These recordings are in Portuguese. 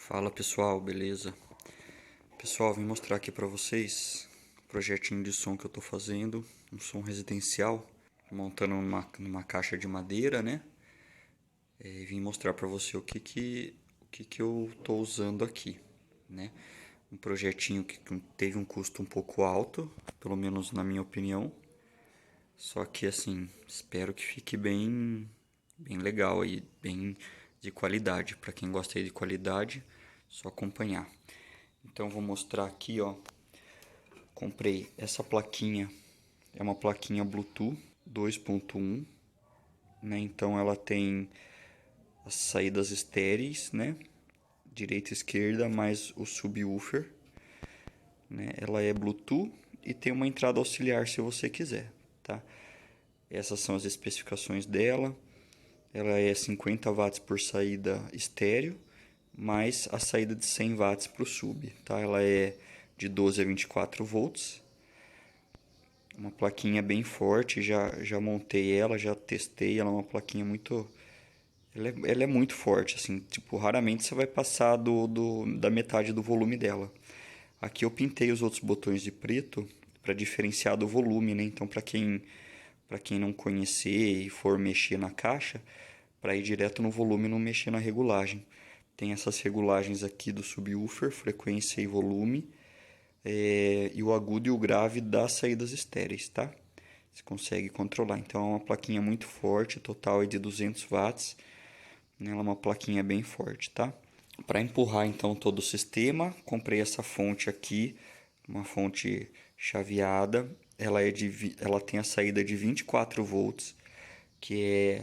Fala pessoal, beleza? Pessoal, vim mostrar aqui pra vocês o projetinho de som que eu tô fazendo, um som residencial, montando numa caixa de madeira, né? E vim mostrar pra você o que eu tô usando aqui, né? Um projetinho que teve um custo um pouco alto, pelo menos na minha opinião. Só que assim, espero que fique bem legal aí, bem de qualidade. Pra quem gosta aí de qualidade, só acompanhar. Então vou mostrar aqui, ó. Comprei essa plaquinha, é uma plaquinha Bluetooth 2.1, né? Então ela tem as saídas estéreis, né? Direita e esquerda, mais o subwoofer, né? Ela é Bluetooth e tem uma entrada auxiliar se você quiser, tá? Essas são as especificações dela. Ela é 50 watts por saída estéreo, mais a saída de 100 watts para o sub, tá? Ela é de 12 a 24 volts. Uma plaquinha bem forte, já montei ela, já testei, ela é uma plaquinha muito... Ela é muito forte, assim, tipo, raramente você vai passar da metade do volume dela. Aqui eu pintei os outros botões de preto para diferenciar do volume, né? Então, para quem não conhecer e for mexer na caixa, para ir direto no volume e não mexer na regulagem. Tem essas regulagens aqui do subwoofer, frequência e volume, e o agudo e o grave das saídas estéreis, tá? Você consegue controlar. Então é uma plaquinha muito forte, total é de 200 watts. Ela é uma plaquinha bem forte, tá? Para empurrar então todo o sistema, comprei essa fonte aqui, uma fonte chaveada. Ela tem a saída de 24 volts, que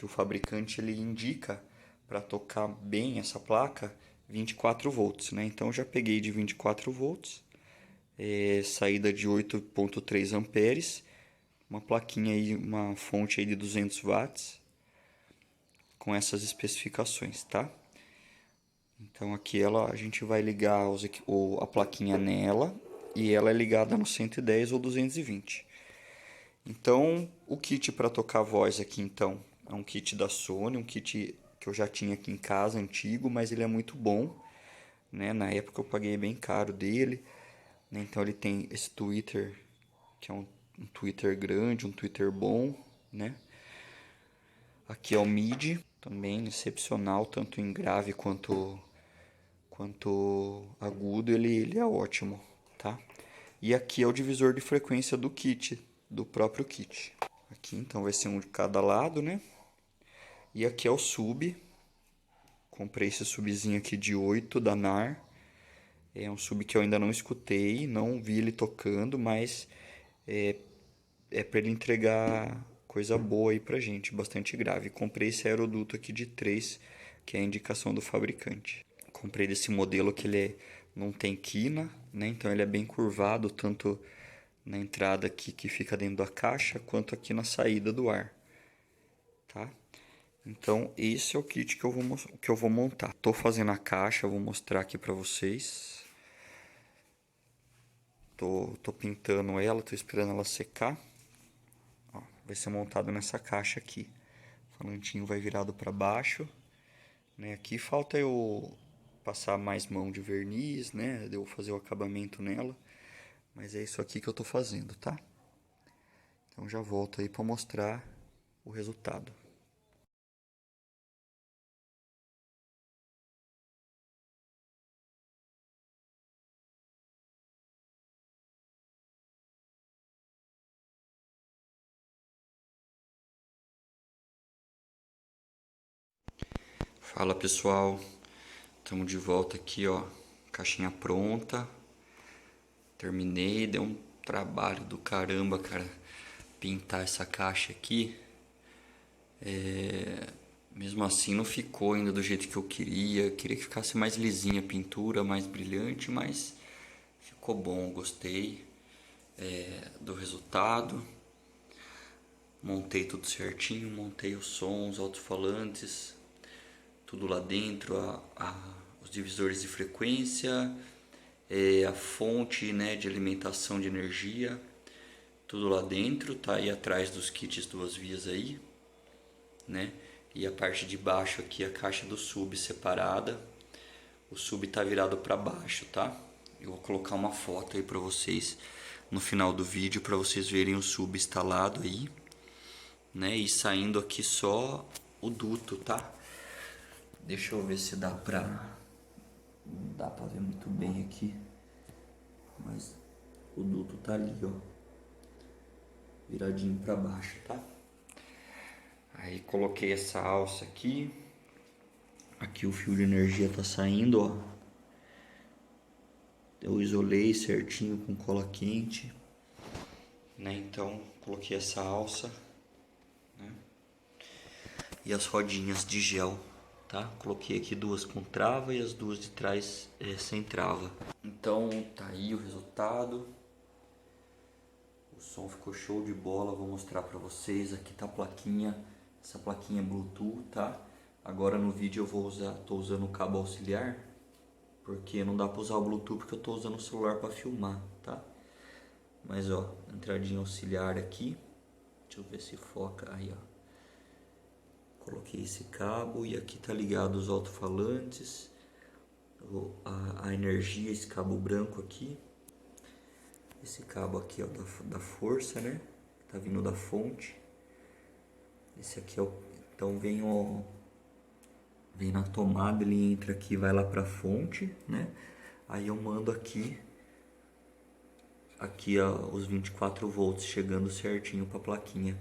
o fabricante ele indica para tocar bem essa placa 24 volts, né? Então eu já peguei de 24 volts, saída de 8.3 amperes, uma plaquinha aí, uma fonte aí de 200 watts com essas especificações, tá? Então aqui a gente vai ligar a plaquinha nela e ela é ligada no 110 ou 220. Então o kit para tocar voz aqui então é um kit da Sony, um kit que eu já tinha aqui em casa, antigo, mas ele é muito bom, né? Na época eu paguei bem caro dele, né? Então ele tem esse tweeter, que é um tweeter grande, um tweeter bom, né? Aqui é o MIDI, também excepcional, tanto em grave quanto agudo, ele é ótimo, tá? E aqui é o divisor de frequência do kit, do próprio kit. Aqui então vai ser um de cada lado, né? E aqui é o sub. Comprei esse subzinho aqui de 8 da NAR. É um sub que eu ainda não escutei, não vi ele tocando, mas é para ele entregar coisa boa aí pra gente, bastante grave. Comprei esse aeroduto aqui de 3, que é a indicação do fabricante. Comprei desse modelo que não tem quina, né? Então ele é bem curvado, tanto na entrada aqui que fica dentro da caixa, quanto aqui na saída do ar, tá? Então esse é o kit que eu vou montar. Tô fazendo a caixa, vou mostrar aqui pra vocês. Tô pintando ela, tô esperando ela secar. Ó, vai ser montado nessa caixa aqui. O falantinho vai virado para baixo, né? Aqui falta eu passar mais mão de verniz, né? Eu fazer o acabamento nela. Mas é isso aqui que eu tô fazendo, tá? Então já volto aí para mostrar o resultado. Fala pessoal, estamos de volta aqui, ó. Caixinha pronta. Terminei, deu um trabalho do caramba, cara, pintar essa caixa aqui. Mesmo assim não ficou ainda do jeito que eu queria. Queria que ficasse mais lisinha a pintura, mais brilhante, mas ficou bom, gostei do resultado. Montei tudo certinho, montei os sons, alto-falantes, tudo lá dentro, os divisores de frequência, a fonte, né, de alimentação de energia, tudo lá dentro, tá aí atrás dos kits duas vias aí, né? E a parte de baixo aqui a caixa do sub separada, o sub tá virado para baixo, tá? Eu vou colocar uma foto aí para vocês no final do vídeo para vocês verem o sub instalado aí, né? E saindo aqui só o duto, tá? Deixa eu ver se dá pra ver muito bem aqui, mas o duto tá ali, ó, viradinho para baixo, tá? Aí coloquei essa alça aqui. Aqui o fio de energia tá saindo, ó. Eu isolei certinho com cola quente, né? Então coloquei essa alça, né? E as rodinhas de gel, tá? Coloquei aqui duas com trava e as duas de trás sem trava. Então tá aí o resultado. O som ficou show de bola, vou mostrar pra vocês. Aqui tá a plaquinha, essa plaquinha Bluetooth, tá? Agora no vídeo eu tô usando o cabo auxiliar, porque não dá pra usar o Bluetooth porque eu tô usando o celular pra filmar, tá? Mas ó, entradinha auxiliar aqui, deixa eu ver se foca, aí ó. Coloquei esse cabo e aqui tá ligado os alto-falantes, a energia, esse cabo branco aqui. Esse cabo aqui ó, da força, né? Tá vindo da fonte. Esse aqui é o... Então vem na tomada, ele entra aqui, vai lá pra fonte, né? Aí eu mando aqui ó, os 24 volts chegando certinho pra plaquinha.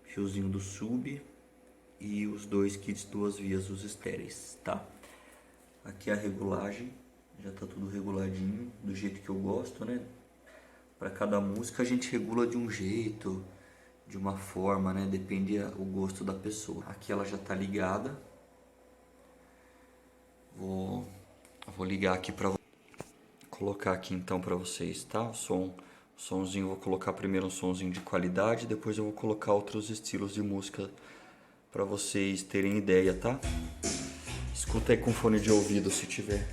Fiozinho do sub e os dois kits duas vias, os estéreis, tá? Aqui a regulagem, já tá tudo reguladinho, do jeito que eu gosto, né? Para cada música a gente regula de um jeito, de uma forma, né? Depende o gosto da pessoa. Aqui ela já tá ligada. Vou ligar aqui para colocar aqui então para vocês, tá? O somzinho, vou colocar primeiro um somzinho de qualidade, depois eu vou colocar outros estilos de música para vocês terem ideia, tá? Escuta aí com fone de ouvido se tiver.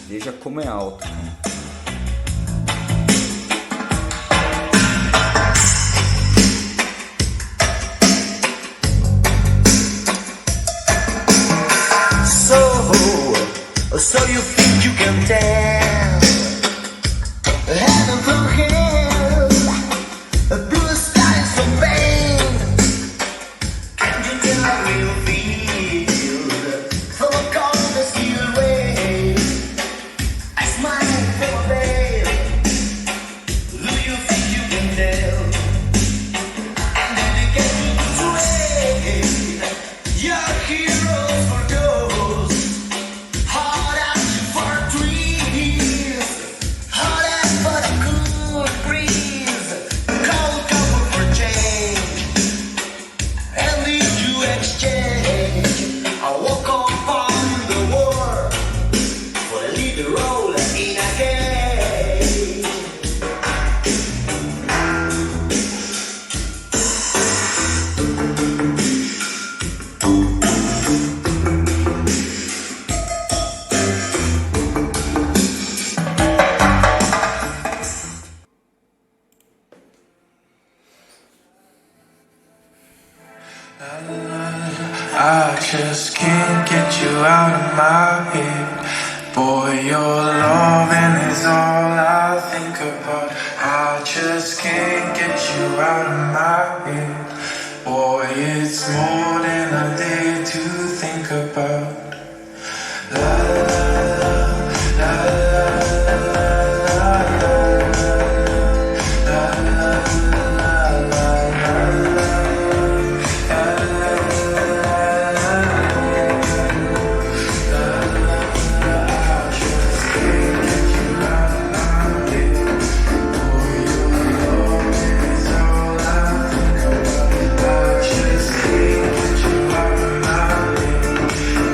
Veja como é alto. So you think you can tell heaven from hell, blue skies from pain. Can you tell how you feel from a cold and steel rain? I smile for a veil. Do you think you can tell? And dedicate to way your heroes for those. I just can't get you out of my head. Boy, your loving is all I think about. I just can't get you out of my head. Boy, it's more than a day to think about. La la la la la la la la la.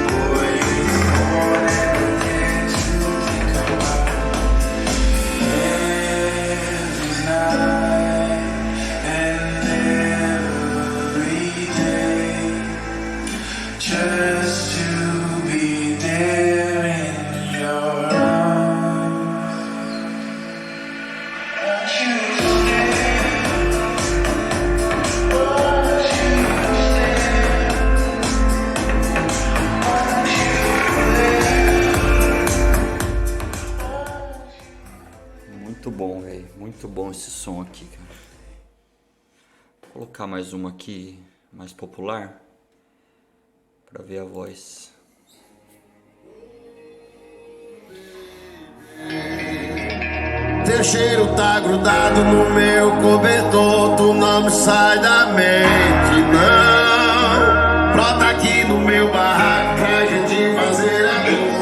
Boy, Muito bom esse som aqui, cara. Vou colocar mais uma aqui, mais popular, pra ver a voz. Teu cheiro tá grudado no meu cobertor, tu não me sai da mente, não. Brota aqui no meu barraco pra gente fazer amor.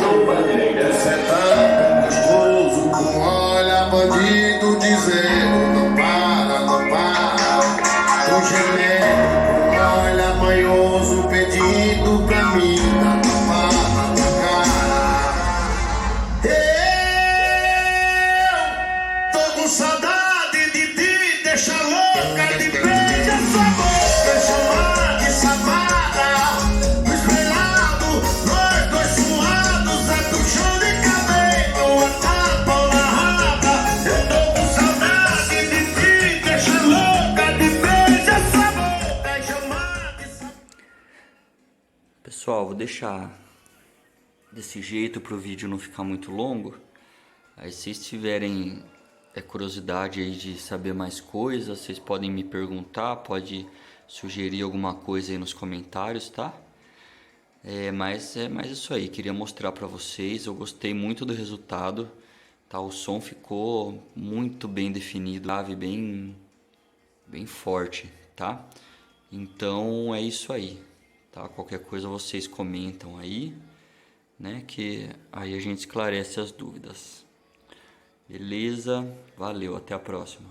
Você é tão gostoso, com olha bandido dizendo não para, não para. Tu gemendo, com olha manhoso pedindo pra mim, dá tapa na tua cara. Tô com saudade de ti, deixa louca de beijo essa boca, chamar de safada. No espelhado, nós dois suados, é do chão de cabelo, a tapa na raba. Eu tô com saudade de ti, deixa louca de beijo essa boca, chamar de safada. Pessoal, vou deixar desse jeito pro vídeo não ficar muito longo. Aí se vocês tiverem curiosidade aí de saber mais coisas, vocês podem me perguntar, pode sugerir alguma coisa aí nos comentários, tá? Mas é mais isso aí, queria mostrar pra vocês, eu gostei muito do resultado, tá? O som ficou muito bem definido, grave bem forte, tá? Então é isso aí, tá? Qualquer coisa vocês comentam aí, né? Que aí a gente esclarece as dúvidas. Beleza? Valeu, até a próxima.